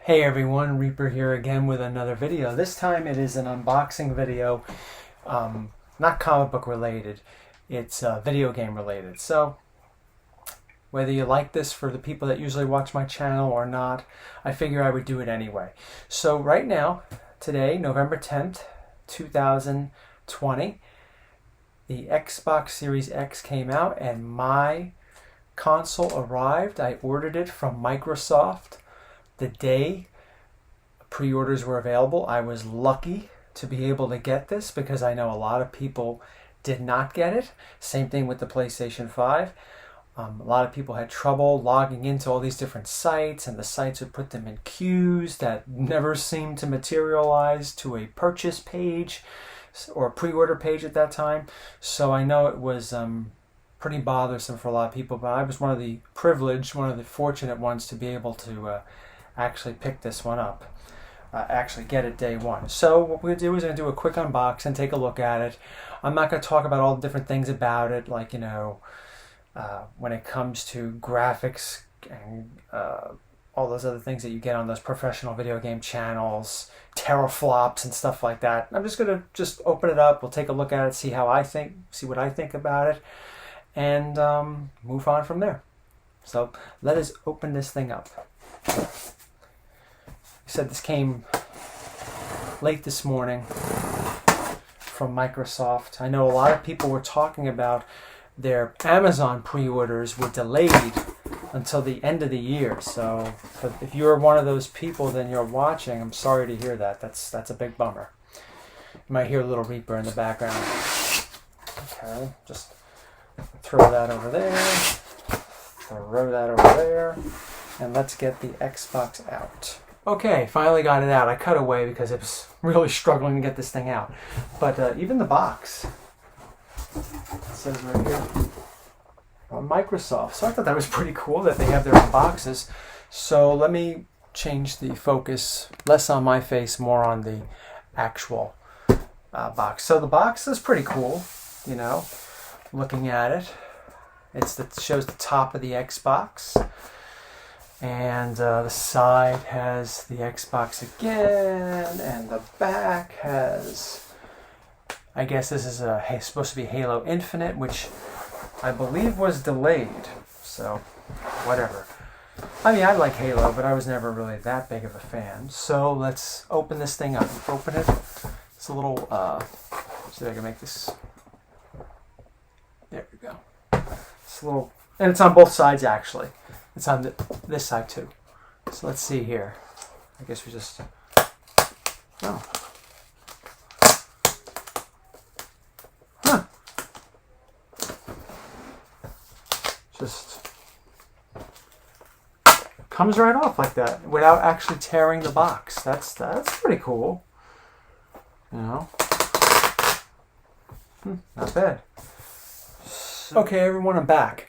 Hey everyone, Reaper here again with another video. This time it is an unboxing video, not comic book related, it's video game related. So whether you like this for the people that usually watch my channel or not, I figure I would do it anyway. So right now, today, November 10th, 2020, the Xbox Series X came out and my console arrived. I ordered it from Microsoft the day pre-orders were available. I was lucky to be able to get this because I know a lot of people did not get it. Same thing with the PlayStation 5. A lot of people had trouble logging into all these different sites, and the sites would put them in queues that never seemed to materialize to a purchase page or a pre-order page at that time. So I know it was pretty bothersome for a lot of people, but I was one of the privileged, one of the fortunate ones to be able to actually pick this one up, actually get it day one. So what we're going to do is I'm going to do a quick unbox and take a look at it. I'm not going to talk about all the different things about it, like, you know, when it comes to graphics and all those other things that you get on those professional video game channels, teraflops and stuff like that. I'm just going to open it up. We'll take a look at it, see how I think, see what I think about it, and move on from there. So let us open this thing up. I said this came late this morning from Microsoft. I know a lot of people were talking about their Amazon pre-orders were delayed until the end of the year. So if you're one of those people, then you're watching. I'm sorry to hear that. That's a big bummer. You might hear a little Reaper in the background. Okay, just throw that over there. Throw that over there. And let's get the Xbox out. Okay, finally got it out. I cut away because I was really struggling to get this thing out. But even the box, it says right here, on Microsoft. So I thought that was pretty cool that they have their own boxes. So let me change the focus, less on my face, more on the actual box. So the box is pretty cool, you know, looking at it. It shows the top of the Xbox. And the side has the Xbox again, and the back has, I guess this is supposed to be Halo Infinite, which I believe was delayed, so whatever. I mean, I like Halo, but I was never really that big of a fan. So let's open this thing up. Open it. It's a little, see if I can make this, there we go. It's a little, and it's on both sides actually. It's on this side too. So let's see here. I guess we just, oh. Huh. Just comes right off like that without actually tearing the box. That's pretty cool. You know? Not bad. Okay, everyone, I'm back.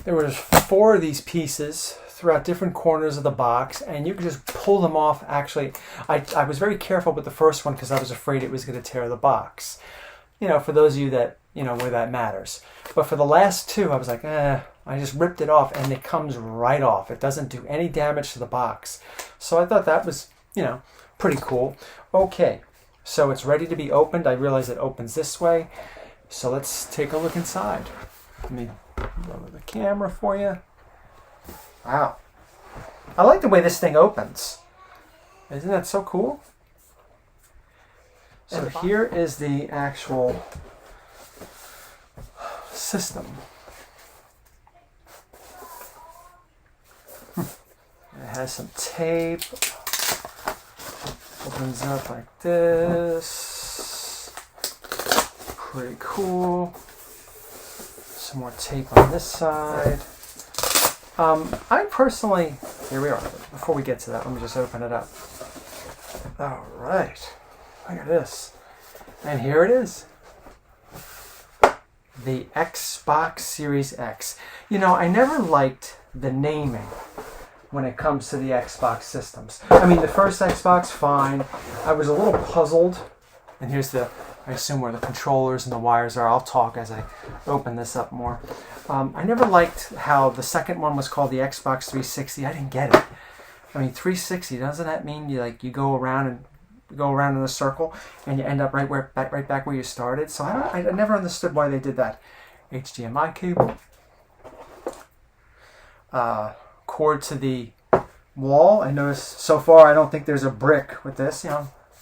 There was 4 of these pieces throughout different corners of the box, and you could just pull them off. Actually, I was very careful with the first one because I was afraid it was going to tear the box. You know, for those of you that, you know, where that matters. But for the last 2, I was like, I just ripped it off, and it comes right off. It doesn't do any damage to the box. So I thought that was, you know, pretty cool. Okay, so it's ready to be opened. I realize it opens this way. So let's take a look inside. Let me lower the camera for you. Wow. I like the way this thing opens. Isn't that so cool? So here is the actual system. It has some tape. Opens up like this. Pretty cool. Some more tape on this side. I personally, here we are. Before we get to that, let me just open it up. All right, look at this. And here it is. The Xbox Series X. You know, I never liked the naming when it comes to the Xbox systems. I mean, the first Xbox, fine. I was a little puzzled. And here's the, I assume where the controllers and the wires are. I'll talk as I open this up more. I never liked how the second one was called the Xbox 360. I didn't get it. I mean, 360, doesn't that mean you go around in a circle and you end up right back where you started? So I never understood why they did that. HDMI cable, cord to the wall. I noticed so far I don't think there's a brick with this,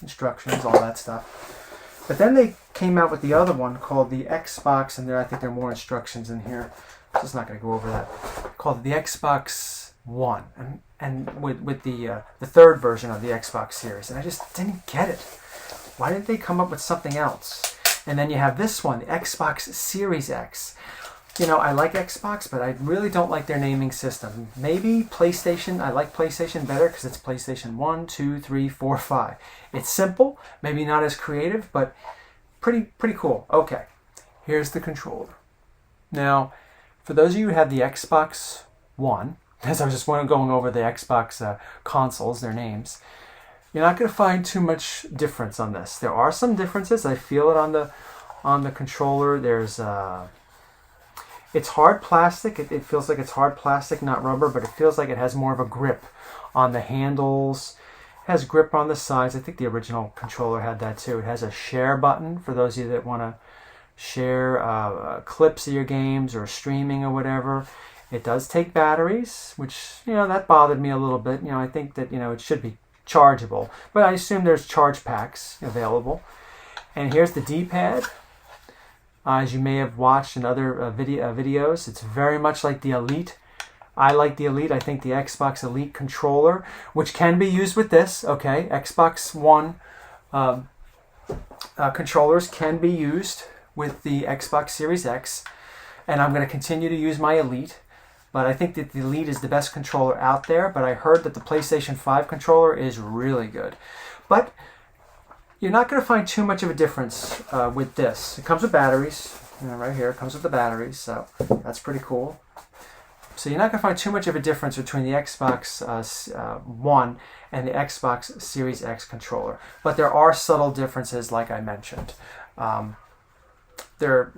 instructions, all that stuff. But then they came out with the other one called the Xbox, and I think there are more instructions in here. I'm just not going to go over that. Called the Xbox One, and with the third version of the Xbox series, and I just didn't get it. Why didn't they come up with something else? And then you have this one, the Xbox Series X. I like Xbox, but I really don't like their naming system. Maybe PlayStation. I like PlayStation better because it's PlayStation 1, 2, 3, 4, 5. It's simple, maybe not as creative, but pretty cool. Okay, here's the controller. Now, for those of you who have the Xbox One, as I was just going over the Xbox consoles, their names, you're not going to find too much difference on this. There are some differences. I feel it on the controller. There's it's hard plastic. It feels like it's hard plastic, not rubber, but it feels like it has more of a grip on the handles. It has grip on the sides. I think the original controller had that too. It has a share button for those of you that want to share clips of your games or streaming or whatever. It does take batteries, which, that bothered me a little bit. I think that, it should be chargeable, but I assume there's charge packs available. And here's the D-pad. As you may have watched in other videos, it's very much like the Elite. I like the Elite. I think the Xbox Elite controller, which can be used with this, okay, Xbox One controllers can be used with the Xbox Series X, and I'm going to continue to use my Elite. But I think that the Elite is the best controller out there. But I heard that the PlayStation 5 controller is really good. But you're not going to find too much of a difference with this. It comes with batteries. Right here, it comes with the batteries. So that's pretty cool. So you're not going to find too much of a difference between the Xbox One and the Xbox Series X controller. But there are subtle differences, like I mentioned. They're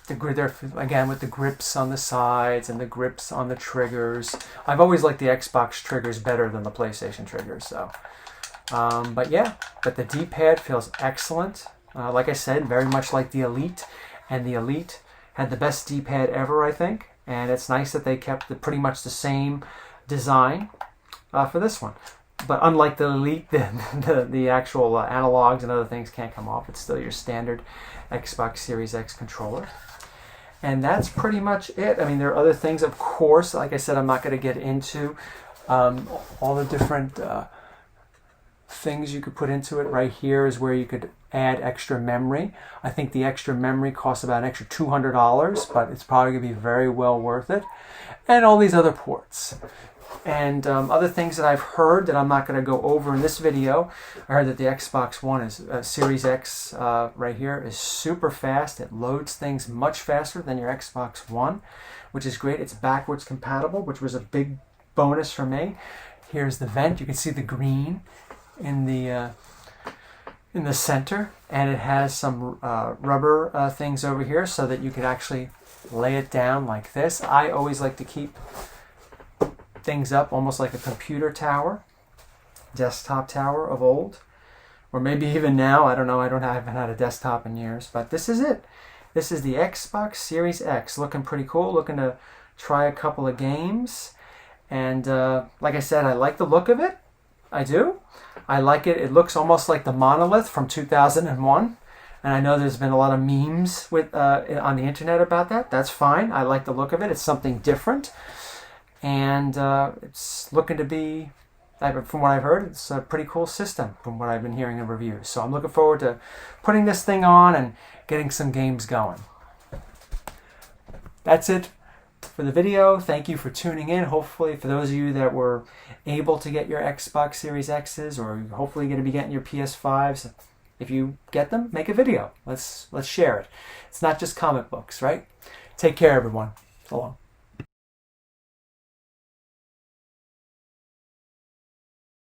again with the grips on the sides and the grips on the triggers. I've always liked the Xbox triggers better than the PlayStation triggers. So, but the D-pad feels excellent. Like I said, very much like the Elite, and the Elite had the best D-pad ever, I think. And it's nice that they kept pretty much the same design for this one. But unlike the Elite, the actual analogs and other things can't come off. It's still your standard Xbox Series X controller. And that's pretty much it. I mean, there are other things, of course. Like I said, I'm not going to get into all the different things you could put into it. Right here is where you could add extra memory. I think the extra memory costs about an extra $200, but it's probably going to be very well worth it. And all these other ports. And other things that I've heard that I'm not going to go over in this video. I heard that the Xbox One is Series X right here is super fast. It loads things much faster than your Xbox One, which is great. It's backwards compatible, which was a big bonus for me. Here's the vent. You can see the green in the center, and it has some rubber things over here so that you could actually lay it down like this. I always like to keep things up almost like a computer tower, desktop tower of old, or maybe even now. I don't know. I haven't had a desktop in years, but this is it. This is the Xbox Series X. Looking pretty cool. Looking to try a couple of games, and like I said, I like the look of it. I do. I like it. It looks almost like the Monolith from 2001. And I know there's been a lot of memes on the internet about that. That's fine. I like the look of it. It's something different. And it's looking to be, from what I've heard, it's a pretty cool system from what I've been hearing in reviews. So I'm looking forward to putting this thing on and getting some games going. That's it for the video. Thank you for tuning in. Hopefully, for those of you that were able to get your Xbox Series X's, or hopefully going to be getting your PS5s, if you get them, make a video. Let's share it. It's not just comic books, right? Take care, everyone. So long.